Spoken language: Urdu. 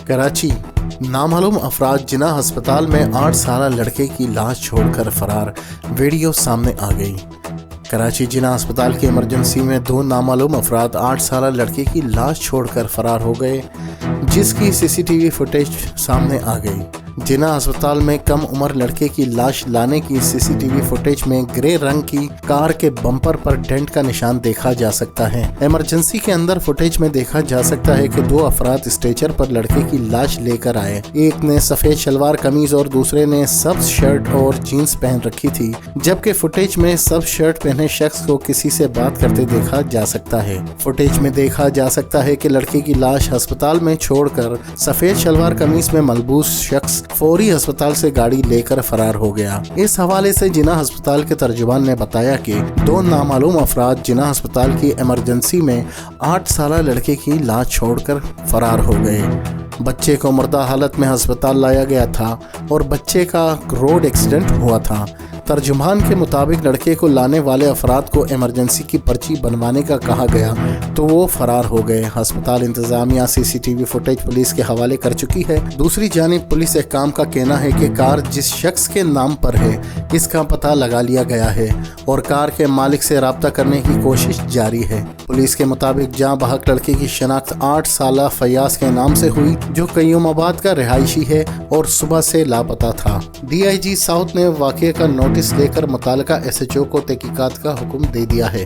کراچی نامعلوم افراد جناح ہسپتال میں 8 سالہ لڑکے کی لاش چھوڑ کر فرار، ویڈیو سامنے آ گئی۔ کراچی جناح ہسپتال کی ایمرجنسی میں 2 نامعلوم افراد 8 سالہ لڑکے کی لاش چھوڑ کر فرار ہو گئے، جس کی CCTV فوٹیج سامنے آ گئی۔ جناح ہسپتال میں کم عمر لڑکے کی لاش لانے کی CCTV فوٹیج میں گرے رنگ کی کار کے بمپر پر ڈینٹ کا نشان دیکھا جا سکتا ہے۔ ایمرجنسی کے اندر فوٹیج میں دیکھا جا سکتا ہے کہ 2 افراد اسٹریچر پر لڑکے کی لاش لے کر آئے۔ ایک نے سفید شلوار قمیض اور دوسرے نے سبز شرٹ اور جینز پہن رکھی تھی، جبکہ فوٹیج میں سبز شرٹ پہنے شخص کو کسی سے بات کرتے دیکھا جا سکتا ہے۔ فوٹیج میں دیکھا جا سکتا ہے کہ لڑکے کی لاش ہسپتال میں چھوڑ کر سفید شلوار قمیض میں ملبوس شخص فوری ہسپتال سے گاڑی لے کر فرار ہو گیا۔ اس حوالے سے جناح ہسپتال کے ترجمان نے بتایا کہ 2 نامعلوم افراد جناح ہسپتال کی ایمرجنسی میں 8 سالہ لڑکے کی لاش چھوڑ کر فرار ہو گئے۔ بچے کو مردہ حالت میں ہسپتال لایا گیا تھا اور بچے کا روڈ ایکسیڈنٹ ہوا تھا۔ ترجمان کے مطابق لڑکے کو لانے والے افراد کو ایمرجنسی کی پرچی بنوانے کا کہا گیا تو وہ فرار ہو گئے۔ ہسپتال انتظامیہ CCTV فوٹیج پولیس کے حوالے کر چکی ہے۔ دوسری جانب پولیس حکام کا کہنا ہے کہ کار جس شخص کے نام پر ہے اس کا پتہ لگا لیا گیا ہے اور کار کے مالک سے رابطہ کرنے کی کوشش جاری ہے۔ پولیس کے مطابق جاں بحق لڑکے کی شناخت 8 سالہ فیاض کے نام سے ہوئی، جو قیوم آباد کا رہائشی ہے اور صبح سے لاپتہ تھا۔ DIG ساؤتھ نے واقعے کا نوٹس لے کر متعلقہ SHO کو تحقیقات کا حکم دے دیا ہے۔